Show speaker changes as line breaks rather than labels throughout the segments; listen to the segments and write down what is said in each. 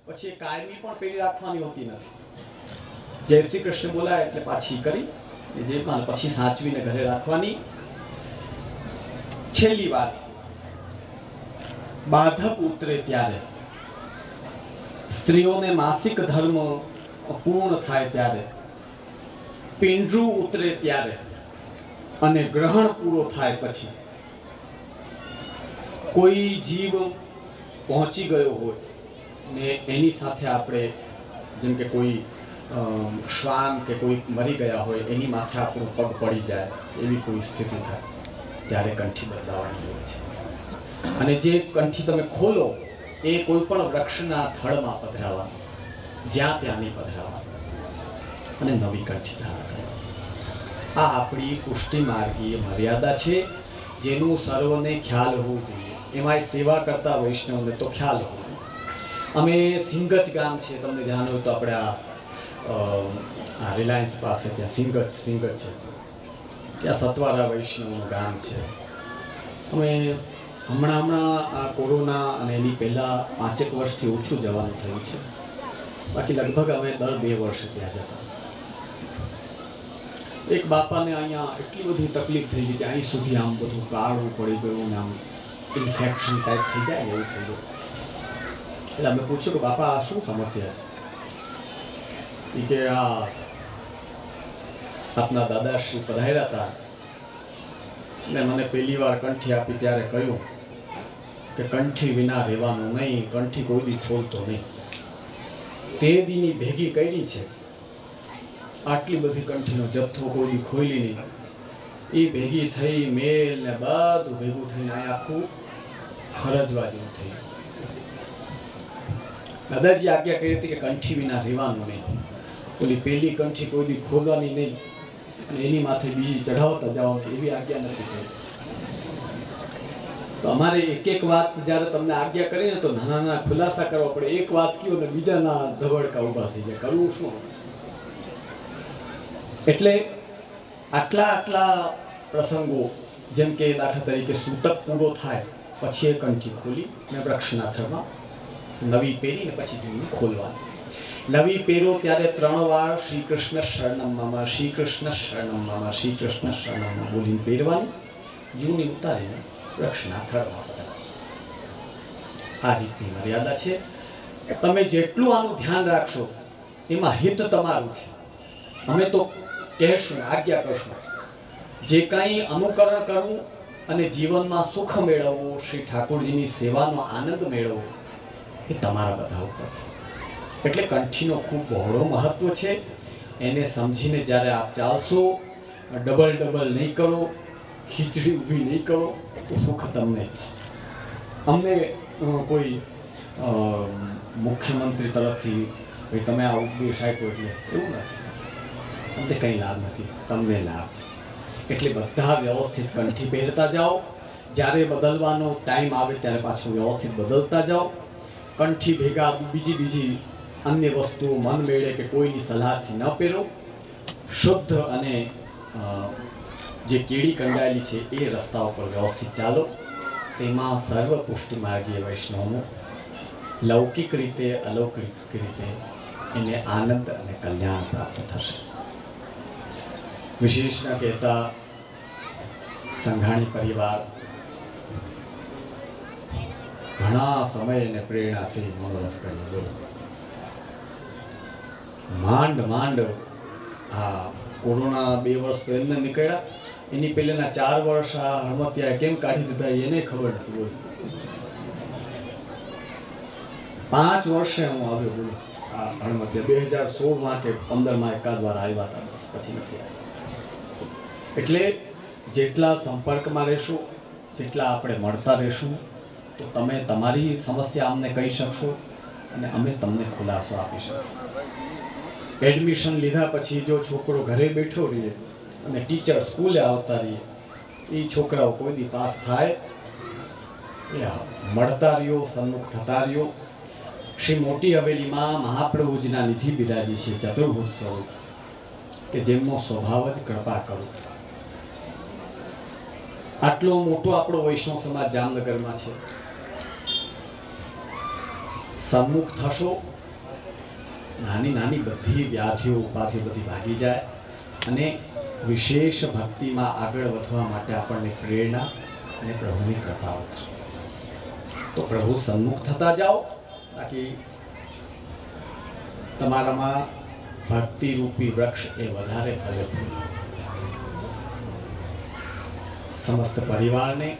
પછી એ કાયમી પણ પેલી રાખવાની હોતી નથી. જય શ્રી કૃષ્ણ બોલાય એટલે પાછી કરી જે પણ પછી સાચવીને ઘરે રાખવાની. છેલ્લી વાત, બાધક ઉતરે ત્યારે, સ્ત્રીઓને માસિક ધર્મ પૂર્ણ થાય ત્યારે, પિંડરું ઉતરે ત્યારે અને ગ્રહણ પૂરો થાય પછી કોઈ જીવ પહોંચી ગયો હોય ને એની સાથે આપણે જેમ કે કોઈ શ્વાન કે કોઈ મરી ગયા હોય એની માથે આપણું પગ પડી જાય એવી કોઈ સ્થિતિ થાય ત્યારે કંઠી બદલાવાની હોય છે. અને જે કંઠી તમે ખોલો એ કોઈ પણ વૃક્ષના થડમાં પધરાવવાનું, જ્યાં ત્યાં નહીં પધરાવવાનું અને નવી કંઠી ધારણ કરવાની. આ આપણી પુષ્ટિ માર્ગીય મર્યાદા છે જેનું સર્વને ખ્યાલ હોવું જોઈએ. એમાં સેવા કરતા વૈષ્ણવને તો ખ્યાલ હોવો. અમે સિંગજ ગામ છે, તમને ધ્યાન હોય તો આપણે આ રિલાયન્સ પાસે ત્યાં સિંગજ છે, ત્યાં સતવારા વૈષ્ણવનું ગામ છે. અમે હમણાં આ કોરોના અને એની પહેલાં 5 વર્ષથી ઓછું જવાનું થયું છે. બાકી લગભગ અમે દર 2 વર્ષે ત્યાં જતા. એક બાપાને અહીંયા એટલી બધી તકલીફ થઈ ગઈ કે અહીં સુધી આમ બધું કાળું પડી ગયું ને આમ ઇન્ફેક્શન ટાઈપ થઈ જાય એવું થઈ ગયું. એટલે અમે પૂછ્યું કે બાપા આ શું સમસ્યા છે? કે આ આપના દાદાશ્રી પધાર્યા હતા ને મને પહેલી વાર કંઠી આપી ત્યારે કહ્યું કે કંઠી વિના રહેવાનું નહીં, કંઠી કોઈ દી છોડતો નહીં. તે દીની ભેગી કરી છે, આટલી બધી કંઠીનો જથ્થો કોઈ દી ખોલી નહીં. એ ભેગી થઈ મેલ ને બધું ભેગું થઈને આ આખું ખરજવા જેવું થયું. દાદાજી આજ્ઞા કરી હતી કે કંઠી વિના રહેવાનું નહીં. ઓલી પહેલી કંઠી કોઈ દી ખોલવાની નહીં અને એની માથે બીજી ચઢાવતા જવાની એવી આજ્ઞા નથી કરી. તો અમારે એક વાત જ્યારે તમને આજ્ઞા કરીને તો નાના ખુલાસા કરવા પડે. એક વાત કયો ને બીજાના ધબડકા ઊભા થઈ જાય, કરવું શું? એટલે આટલા પ્રસંગો, જેમ કે દાખલા તરીકે સૂતક પૂરો થાય પછી એ કંઠી ખોલી ને વૃક્ષના થડમાં નવી પહેરીને પછી જૂની ખોલવાની. નવી પહેરો ત્યારે 3 વાર શ્રી કૃષ્ણ શરણમ મમ, શ્રી કૃષ્ણ શરણમ મમ, શ્રી કૃષ્ણ શરણમ મમ બોલીને પહેરવાની. જૂની ઉતારીને વૃક્ષના થડમાં પધરાવવાની. આ રીતની મર્યાદા છે. તમે જેટલું આનું ધ્યાન રાખશો એમાં હિત તમારું છે. અમે તો કહેશું, આજ્ઞા કરશું, જે કાંઈ અનુકરણ કરવું અને જીવનમાં સુખ મેળવવું, શ્રી ઠાકોરજીની સેવાનો આનંદ મેળવવો એ તમારા બધા ઉપર છે. એટલે કંઠીનો ખૂબ બહોળો મહત્વ છે. એને સમજીને જ્યારે આપ ચાલશો, ડબલ નહીં કરો, ખીચડી ઊભી નહીં કરો તો સુખ તમને જ. અમને કોઈ મુખ્યમંત્રી તરફથી ભાઈ તમે આ ઉપદેશ આપ્યો એટલે એવું નથી. અમને કંઈ લાભ નથી, તમને લાભ છે. એટલે બધા વ્યવસ્થિત કંઠી પહેરતા જાઓ. જ્યારે બદલવાનો ટાઈમ આવે ત્યારે પાછું વ્યવસ્થિત બદલતા જાઓ. કંઠી ભેગા બીજી અન્ય વસ્તુઓ મન મેળે કે કોઈની સલાહથી ન પહેરો. શુદ્ધ અને જે કીડી કંડાયેલી છે એ રસ્તા ઉપર વ્યવસ્થિત ચાલો. તેમાં સર્વ પુષ્ટિ માર્ગીય વૈષ્ણવનો લૌકિક રીતે અલૌકિક રીતે એને આનંદ અને કલ્યાણ પ્રાપ્ત થશે. વિશેષના કહેતા સંઘાણી પરિવાર ઘણા સમય અને પ્રેરણાથી મનોરથ કરી બોલો. માંડ આ કોરોના 2 વર્ષ તો એમને નીકળ્યા, એની પહેલાના 4 વર્ષ આ હળમતિયા કેમ કાઢી દીધા એને ખબર નથી. બોલો 5 વર્ષે હું આવ્યો બોલો આ હળમતિયા. 2016માં કે 15માં એકાદ વાર આવ્યા હતા, બસ પછી નથી આવ્યા. એટલે જેટલા સંપર્કમાં રહેશું, જેટલા આપણે મળતા રહેશું તો તમે તમારી સમસ્યા અમને કહી શકશો અને અમે તમને ખુલાસો આપી શકશું. એડમિશન લીધા પછી જો છોકરો ઘરે બેઠો રહીએ અને ટીચર સ્કૂલે આવતા રહીએ, એ છોકરાઓ કોઈ દી પાસ થાય એટલે મળતા રહ્યો, સન્મુખ થતા રહ્યો. શ્રી મોટી હવેલીમાં મહાપ્રભુજીના નિધિ બિરાજી છે ચતુર્ભુજ સ્વરૂપ, કે જેમનો સ્વભાવ જ કૃપા કરું. આટલો મોટો આપણો વૈષ્ણવ સમાજ જામનગરમાં છે. સન્મુખ થશો, નાની નાની બધી વ્યાધિઓ ઉપાધિઓ બધી ભાગી જાય અને વિશેષ ભક્તિમાં આગળ વધવા માટે આપણને પ્રેરણા અને પ્રભુની કૃપા ઉતરે. તો પ્રભુ સન્મુખ થતા જાઓ તાકી તમારામાં ભક્તિરૂપી વૃક્ષ એ વધારે ફલે. સમસ્ત પરિવારને,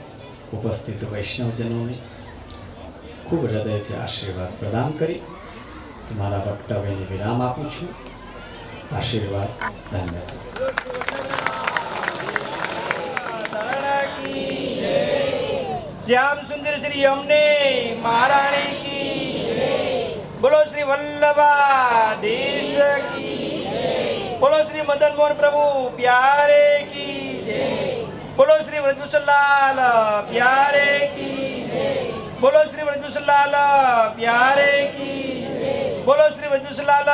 ઉપસ્થિત વૈષ્ણવજનોને ખૂબ હૃદયથી આશીર્વાદ પ્રદાન કરી તમારા વક્તવ્યને વિરામ આપું છું. આશીર્વાદ. ધન્યવાદ.
श्याम सुंदर श्री यमुने महारानी की, बोलो श्री वल्लभाधीश की, बोलो श्री मदन मोहन प्रभु प्यारे की, बोलो श्री वृद्धुसलाल प्यारे की, बोलो श्री वृद्धुसलाल प्यारे की, बोलो श्री वृद्धुसलाल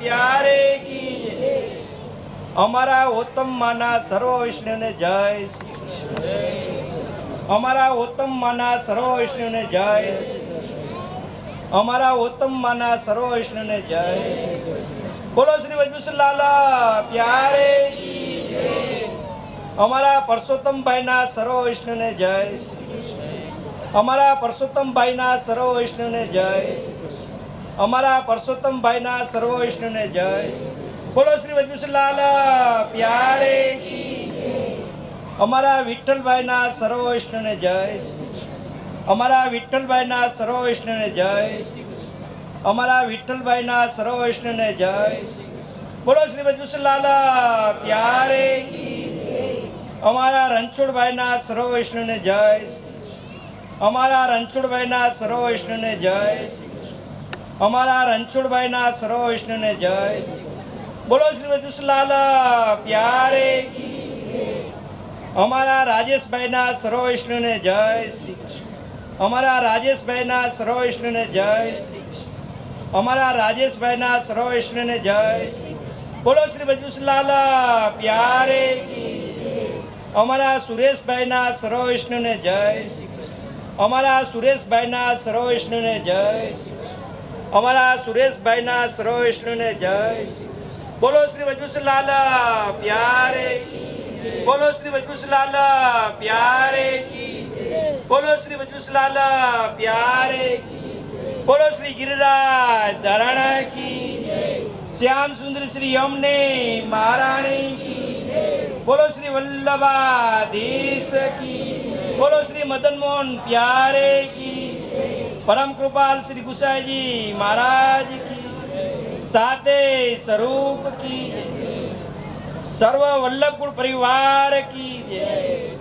प्यारे की. हमारा उत्तम माना सर्व विष्णु ने जय श्री कृष्ण. हमारा उत्तम माना सर्व विष्णु ने जय. हमारा उत्तम माना सर्व विष्णु ने जय. बोलो श्री वैदुषलाल प्यारे की. हमारा परसोत्तम भाई ना सर्व विष्णु ने जय. हमारा परसोत्तम भाई ना सर्व विष्णु ने जय. हमारा परसोत्तम भाई ना सर्व विष्णु ने जय. बोलो श्री वैदुषलाल प्यारे की. हमारा विठ्ठल भाई ना सर्व विष्णु ने जय. हमारा विठ्ठल भाई ना सर्व विष्णु ने जय. हमारा विठ्ठल भाई ना सर्व विष्णु ने जय. बोलो श्री वैदुषलाल प्यारे की. हमारा रणछोड़ भाई ना सर्व विष्णु ने जय. हमारा रणछोड़ भाई ना सर्व विष्णु ने जय. हमारा रणछोड़ भाई ना सर्व विष्णु ने जय. बोलो श्री वैदुषलाल प्यारे की. हमारा राजेश भाई ना सर्व विष्णु ने जय श्री कृष्ण. हमारा राजेश भाई ना सर्व विष्णु ने जय श्री कृष्ण. हमारा राजेश भाई ना सर्व विष्णु ने जय. बोलो श्री वैदुषलाल प्यारे की. हमारा सुरेश भाई ना सर्व विष्णु ने जय श्री कृष्ण. हमारा सुरेश भाई ना सर्व विष्णु ने जय श्री कृष्ण. हमारा सुरेश भाई ना सर्व विष्णु ने जय. बोलो श्री वैदुषलाल प्यारे की. बोलो श्री वैदुषलाल प्यारे की. बोलो श्री वैदुषलाल प्यारे की. बोलो श्री गिरिराज धरण की. श्याम सुंदर श्री यमुने महारानी की. बोलो श्री वल्लभाधीश की. बोलो श्री मदन मोहन प्यारे की. परम कृपाल श्री गुसाई जी महाराज की. साते स्वरूप की. सर्व वल्लभकुल परिवार की जय.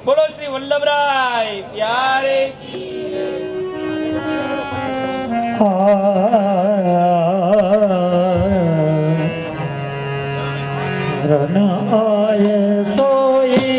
बोलो श्री वल्लभराय प्यारे की.
रन आए सोई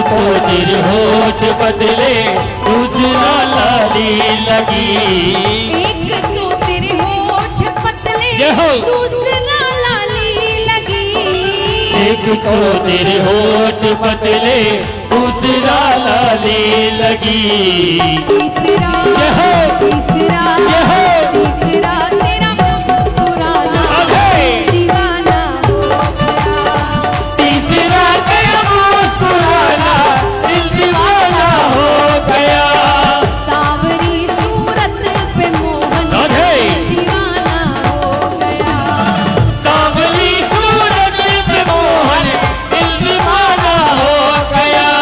तो तेरे होठ बदले दूसरा लाली लगी।
एक तो तेरे होठ पतले
जय हो।
दूसरा लाली लगी।
एक तो तेरे होठ पतले दूसरा लाली लगी।
तीसरा
जय हो।
तीसरा
जय हो।
तीसरा तेरा मुस्कुराना
अभय।
दीवाना हो गया।
तीसरा तेरा मुस्कुराना दिल दीवाना हो गया।
सावरी सूरत पे मोहन
अभय।
दीवाना हो गया।
सांवली सूरज पे मोहन दिल दीवाना हो गया।